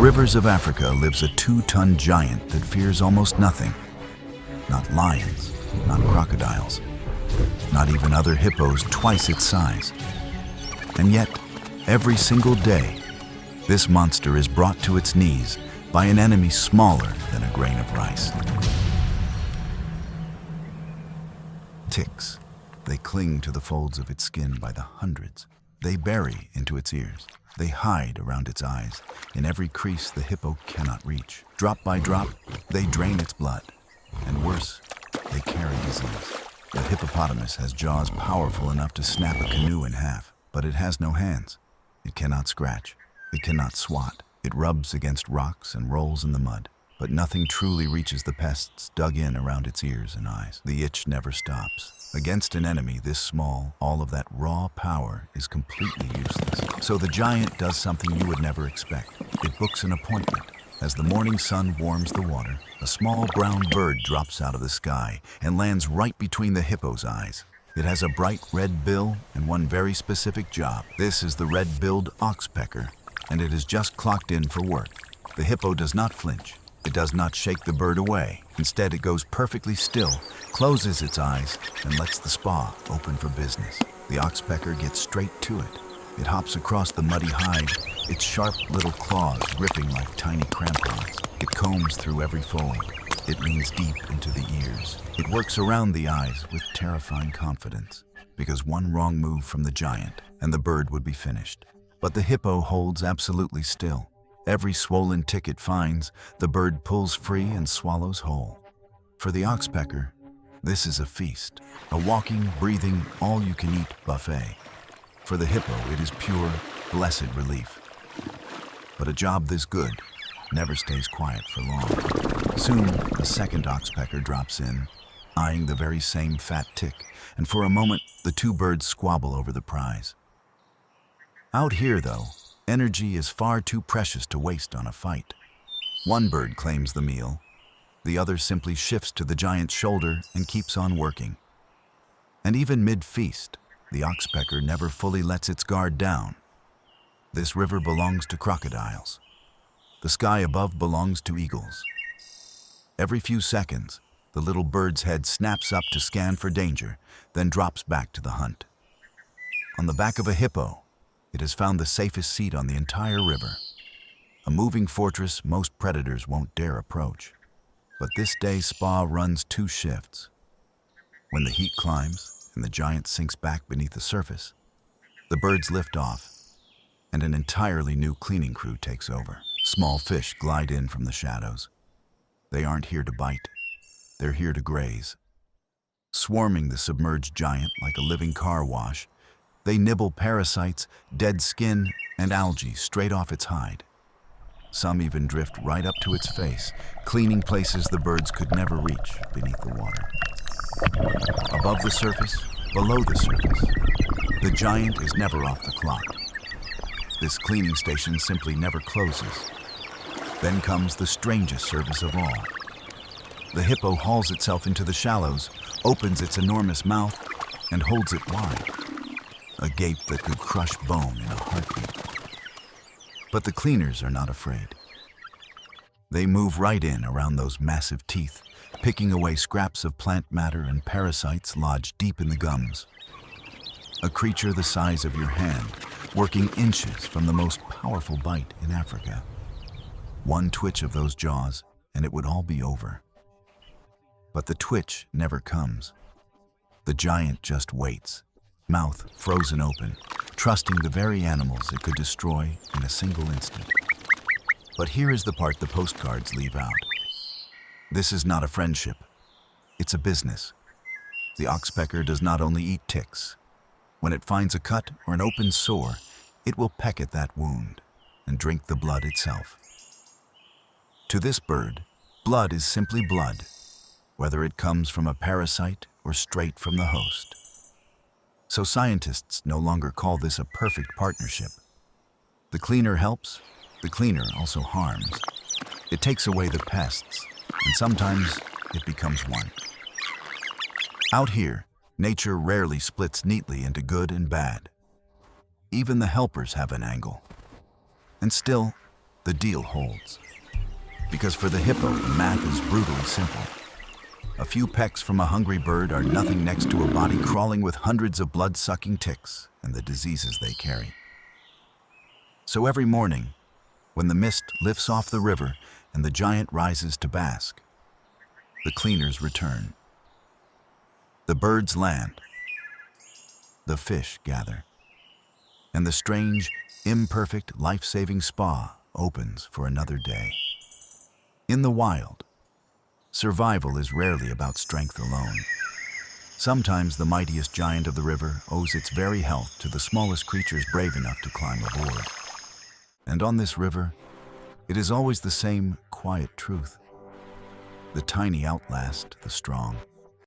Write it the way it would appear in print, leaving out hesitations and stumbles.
rivers of Africa lives a 2-ton giant that fears almost nothing. Not lions, not crocodiles, not even other hippos twice its size. And yet, every single day, this monster is brought to its knees by an enemy smaller than a grain of rice. Ticks. They cling to the folds of its skin by the hundreds. They bury into its ears. They hide around its eyes, in every crease the hippo cannot reach. Drop by drop, they drain its blood. And worse, they carry disease. The hippopotamus has jaws powerful enough to snap a canoe in half, but it has no hands. It cannot scratch. It cannot swat. It rubs against rocks and rolls in the mud, but nothing truly reaches the pests dug in around its ears and eyes. The itch never stops. Against an enemy this small, all of that raw power is completely useless. So the giant does something you would never expect. It books an appointment. As the morning sun warms the water, a small brown bird drops out of the sky and lands right between the hippo's eyes. It has a bright red bill and one very specific job. This is the red-billed oxpecker, and it has just clocked in for work. The hippo does not flinch. It does not shake the bird away. Instead, it goes perfectly still, closes its eyes, and lets the spa open for business. The oxpecker gets straight to it. It hops across the muddy hide, its sharp little claws gripping like tiny crampons. It combs through every fold. It leans deep into the ears. It works around the eyes with terrifying confidence, because one wrong move from the giant, and the bird would be finished. But the hippo holds absolutely still. Every swollen tick it finds, the bird pulls free and swallows whole. For the oxpecker, this is a feast, a walking, breathing, all-you-can-eat buffet. For the hippo, it is pure, blessed relief. But a job this good never stays quiet for long. Soon, a second oxpecker drops in, eyeing the very same fat tick, and for a moment, the two birds squabble over the prize. Out here, though, energy is far too precious to waste on a fight. One bird claims the meal. The other simply shifts to the giant's shoulder and keeps on working. And even mid-feast, the oxpecker never fully lets its guard down. This river belongs to crocodiles. The sky above belongs to eagles. Every few seconds, the little bird's head snaps up to scan for danger, then drops back to the hunt. On the back of a hippo, it has found the safest seat on the entire river. A moving fortress most predators won't dare approach. But this day Spa runs 2 shifts. When the heat climbs and the giant sinks back beneath the surface, the birds lift off, and an entirely new cleaning crew takes over. Small fish glide in from the shadows. They aren't here to bite. They're here to graze. Swarming the submerged giant like a living car wash, they nibble parasites, dead skin, and algae straight off its hide. Some even drift right up to its face, cleaning places the birds could never reach beneath the water. Above the surface, below the surface, the giant is never off the clock. This cleaning station simply never closes. Then comes the strangest service of all. The hippo hauls itself into the shallows, opens its enormous mouth, and holds it wide. A gape that could crush bone in a heartbeat. But the cleaners are not afraid. They move right in around those massive teeth, picking away scraps of plant matter and parasites lodged deep in the gums. A creature the size of your hand, working inches from the most powerful bite in Africa. One twitch of those jaws, and it would all be over. But the twitch never comes. The giant just waits, mouth frozen open, trusting the very animals it could destroy in a single instant. But here is the part the postcards leave out. This is not a friendship. It's a business. The oxpecker does not only eat ticks. When it finds a cut or an open sore, it will peck at that wound and drink the blood itself. To this bird, blood is simply blood, whether it comes from a parasite or straight from the host. So scientists no longer call this a perfect partnership. The cleaner helps, the cleaner also harms. It takes away the pests, and sometimes it becomes one. Out here, nature rarely splits neatly into good and bad. Even the helpers have an angle. And still, the deal holds. Because for the hippo, the math is brutally simple. A few pecks from a hungry bird are nothing next to a body crawling with hundreds of blood-sucking ticks and the diseases they carry. So every morning, when the mist lifts off the river and the giant rises to bask, the cleaners return. The birds land. The fish gather. And the strange, imperfect, life-saving spa opens for another day. In the wild, survival is rarely about strength alone. Sometimes the mightiest giant of the river owes its very health to the smallest creatures brave enough to climb aboard. And on this river, it is always the same quiet truth. The tiny outlast the strong.